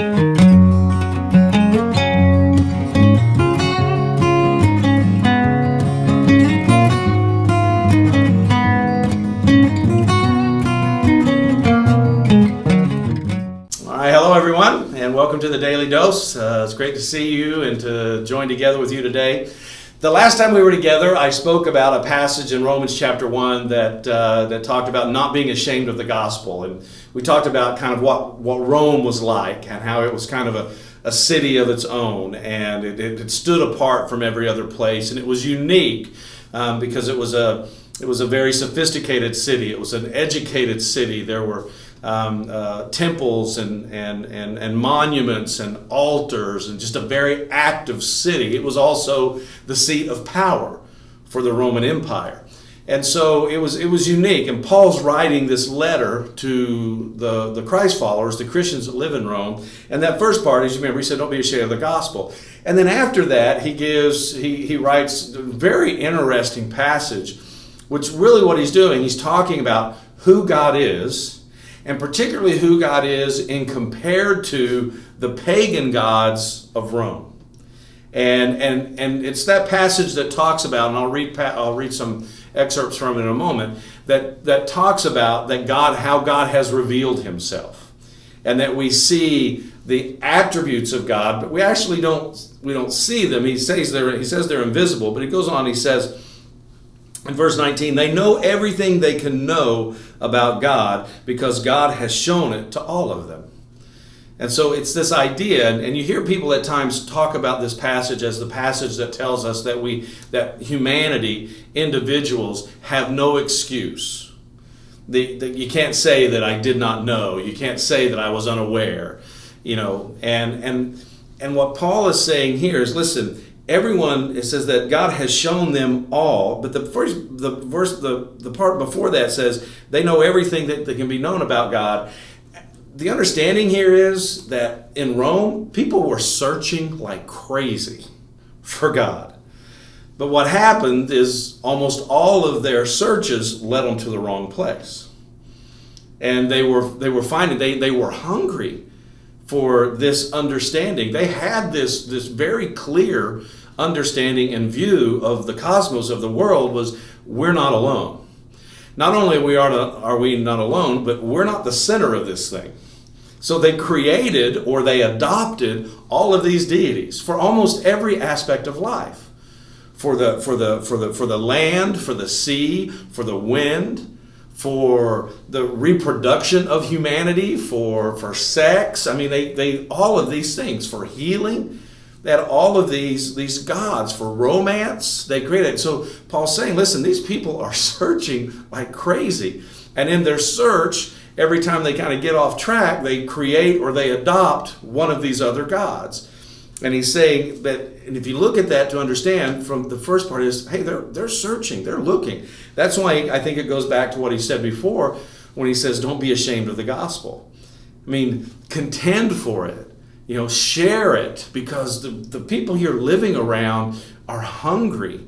Hello everyone, and welcome to the Daily Dose. It's great to see you and to join together with you today. The last time we were together, I spoke about a passage in Romans chapter 1 that talked about not being ashamed of the gospel. And we talked about kind of what Rome was like and how it was kind of a city of its own. And it stood apart from every other place. And it was unique because it was a very sophisticated city. It was an educated city. There were temples and monuments and altars and just a very active city. It was also the seat of power for the Roman Empire. And so it was unique. And Paul's writing this letter to the Christ followers, the Christians that live in Rome. And that first part, as you remember, he said, don't be ashamed of the gospel. And then after that, he writes a very interesting passage, which really what he's doing, he's talking about who God is, and particularly who God is in compared to the pagan gods of Rome. And it's that passage that talks about, and I'll read some excerpts from it in a moment, that talks about how God has revealed himself. And that we see the attributes of God, but we actually don't see them. He says they're invisible, but he goes on, he says, in verse 19, they know everything they can know about God because God has shown it to all of them. And so it's this idea, and you hear people at times talk about this passage as the passage that tells us that humanity, individuals, have no excuse. You can't say that I did not know. You can't say that I was unaware. And what Paul is saying here is, listen, everyone, it says that God has shown them all, but the part before that says they know everything that can be known about God. The understanding here is that in Rome, people were searching like crazy for God. But what happened is almost all of their searches led them to the wrong place. And they were finding, they were hungry for this understanding. They had this very clear understanding and view of the cosmos, of the world, was we're not alone. Not only are we not alone, but we're not the center of this thing. So they created or they adopted all of these deities for almost every aspect of life. For the land, for the sea, for the wind, for the reproduction of humanity, for sex. I mean, they all of these things, for healing. They had all of these gods. For romance, they created. So Paul's saying, listen, these people are searching like crazy. And in their search, every time they kind of get off track, they create or they adopt one of these other gods. And he's saying that, and if you look at that to understand, from the first part is, hey, they're searching, they're looking. That's why I think it goes back to what he said before when he says, don't be ashamed of the gospel. I mean, contend for it. Share it, because the people you're living around are hungry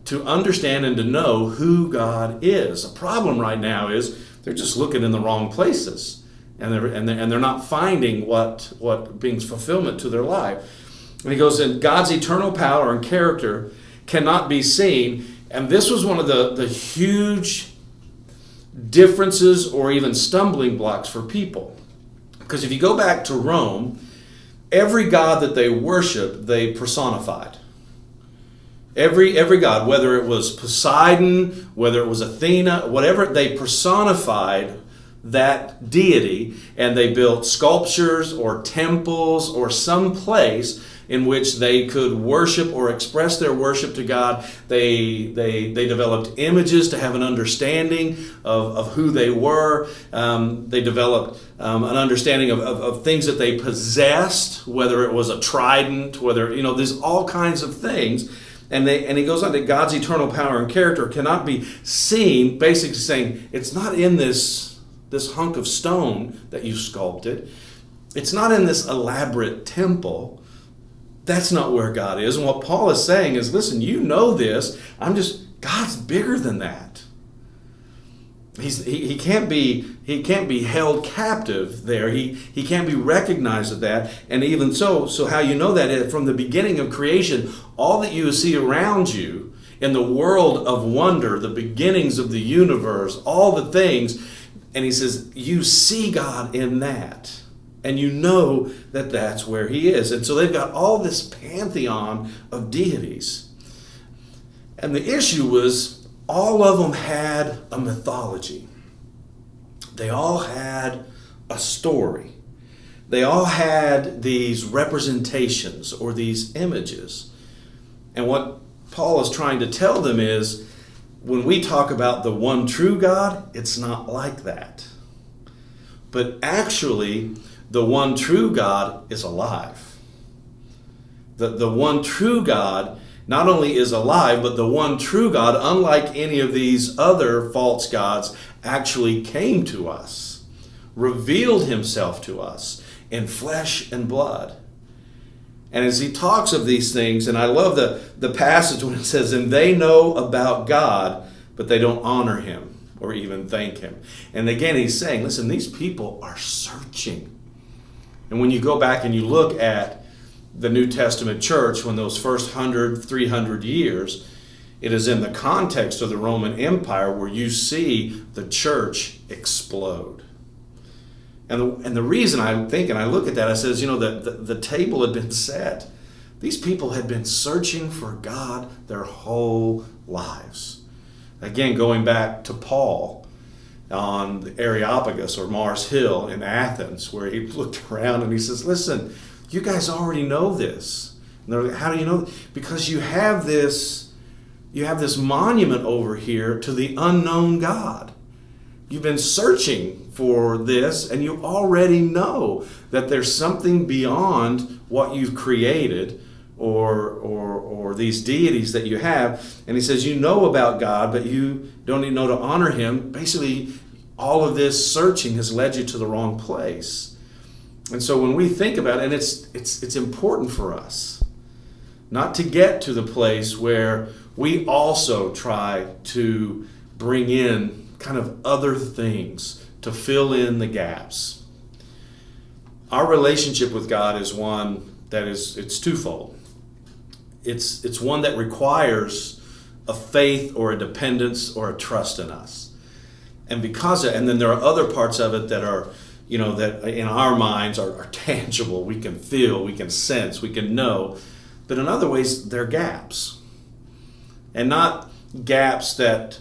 to understand and to know who God is. The problem right now is they're just looking in the wrong places, and they're not finding what brings fulfillment to their life. And he goes, and God's eternal power and character cannot be seen. And this was one of the huge differences or even stumbling blocks for people. Because if you go back to Rome, every god that they worshiped, they personified. Every god, whether it was Poseidon, whether it was Athena, whatever, they personified that deity, and they built sculptures or temples or some place in which they could worship or express their worship to God. They developed images to have an understanding of who they were. They developed an understanding of things that they possessed, whether it was a trident, there's all kinds of things. And he goes on to God's eternal power and character cannot be seen, basically saying it's not in this hunk of stone that you sculpted. It's not in this elaborate temple. That's not where God is. And what Paul is saying is, listen, you know this. God's bigger than that. he can't be held captive there. He can't be recognized at that. And even so how you know that is from the beginning of creation, all that you see around you in the world of wonder, the beginnings of the universe, all the things, and he says you see God in that. And you know that that's where he is. And so they've got all this pantheon of deities. And the issue was all of them had a mythology. They all had a story. They all had these representations or these images. And what Paul is trying to tell them is, when we talk about the one true God, it's not like that. But actually, the one true God is alive. The one true God not only is alive, but the one true God, unlike any of these other false gods, actually came to us, revealed himself to us in flesh and blood. And as he talks of these things, and I love the passage when it says, and they know about God, but they don't honor him or even thank him. And again, he's saying, listen, these people are searching. And when you go back and you look at the New Testament church, when those first 100, 300 years, it is in the context of the Roman Empire where you see the church explode. And the reason I think, and I look at that, I says, the table had been set. These people had been searching for God their whole lives. Again, going back to Paul on the Areopagus or Mars Hill in Athens, where he looked around and he says, listen, you guys already know this. And they're like, how do you know? Because you have this monument over here to the unknown God. You've been searching for this, and you already know that there's something beyond what you've created or these deities that you have. And he says, you know about God, but you don't even know to honor him. Basically, all of this searching has led you to the wrong place. And so when we think about it, and it's important for us not to get to the place where we also try to bring in kind of other things to fill in the gaps. Our relationship with God is one that it's twofold. It's one that requires a faith or a dependence or a trust in us. And and then there are other parts of it that are, that in our minds are tangible. We can feel, we can sense, we can know. But in other ways, they're gaps. And not gaps that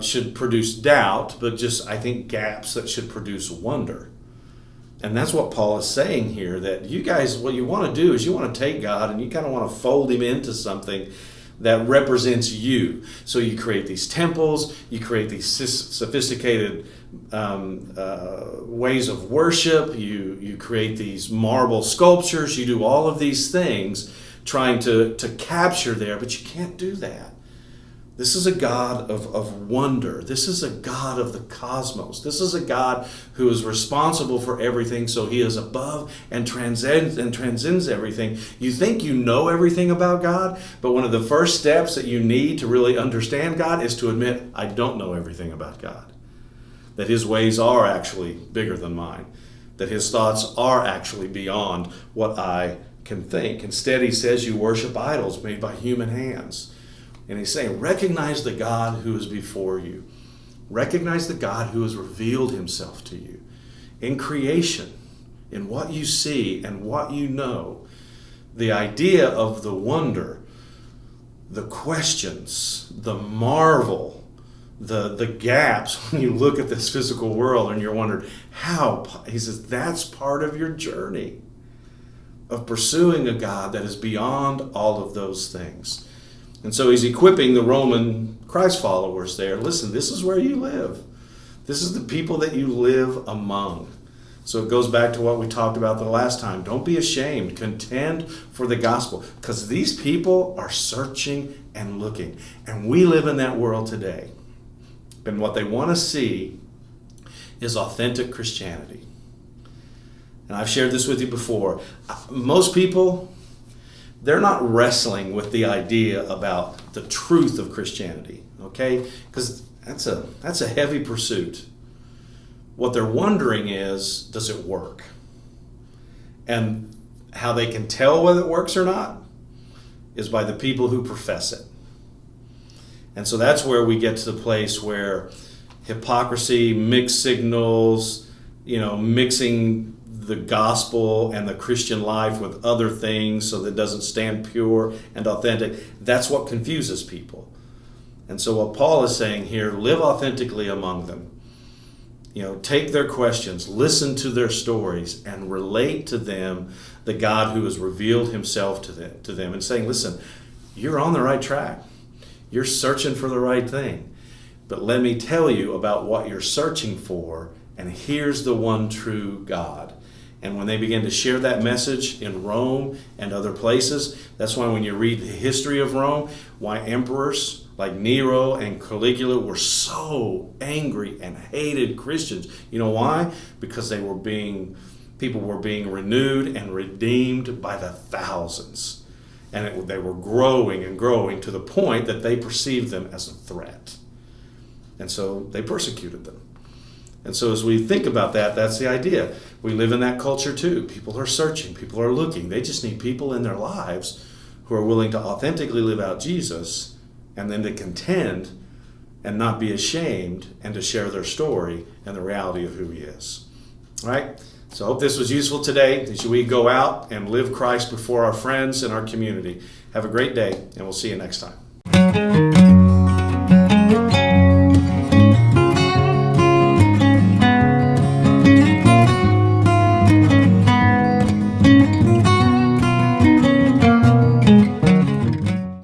should produce doubt, but just, I think, gaps that should produce wonder. And that's what Paul is saying here, that you guys, what you want to do is you want to take God and you kind of want to fold him into something that represents you. So you create these temples, you create these sophisticated ways of worship, you create these marble sculptures, you do all of these things trying to capture there, but you can't do that. This is a God of wonder. This is a God of the cosmos. This is a God who is responsible for everything, so he is above and transcends everything. You think you know everything about God, but one of the first steps that you need to really understand God is to admit, I don't know everything about God. That his ways are actually bigger than mine. That his thoughts are actually beyond what I can think. Instead, he says you worship idols made by human hands. And he's saying, recognize the God who is before you. Recognize the God who has revealed himself to you in creation, in what you see and what you know. The idea of the wonder, the questions, the marvel, the gaps when you look at this physical world and you're wondering how. He says that's part of your journey of pursuing a God that is beyond all of those things. And so he's equipping the Roman Christ followers there. Listen, this is where you live. This is the people that you live among. So it goes back to what we talked about the last time. Don't be ashamed. Contend for the gospel. Because these people are searching and looking. And we live in that world today. And what they want to see is authentic Christianity. And I've shared this with you before. Most people, they're not wrestling with the idea about the truth of Christianity, okay? Because That's a heavy pursuit. What they're wondering is, does it work? And how they can tell whether it works or not is by the people who profess it. And so that's where we get to the place where hypocrisy, mixed signals, mixing the gospel and the Christian life with other things so that it doesn't stand pure and authentic, that's what confuses people. And so what Paul is saying here, live authentically among them. Take their questions, listen to their stories, and relate to them the God who has revealed himself to them and saying, listen, you're on the right track. You're searching for the right thing. But let me tell you about what you're searching for, and here's the one true God. And when they begin to share that message in Rome and other places, that's why when you read the history of Rome, why emperors like Nero and Caligula were so angry and hated Christians. You know why? Because people were being renewed and redeemed by the thousands. And they were growing and growing to the point that they perceived them as a threat. And so they persecuted them. And so as we think about that, that's the idea. We live in that culture too. People are searching. People are looking. They just need people in their lives who are willing to authentically live out Jesus and then to contend and not be ashamed and to share their story and the reality of who he is. All right? So I hope this was useful today as we go out and live Christ before our friends and our community. Have a great day, and we'll see you next time.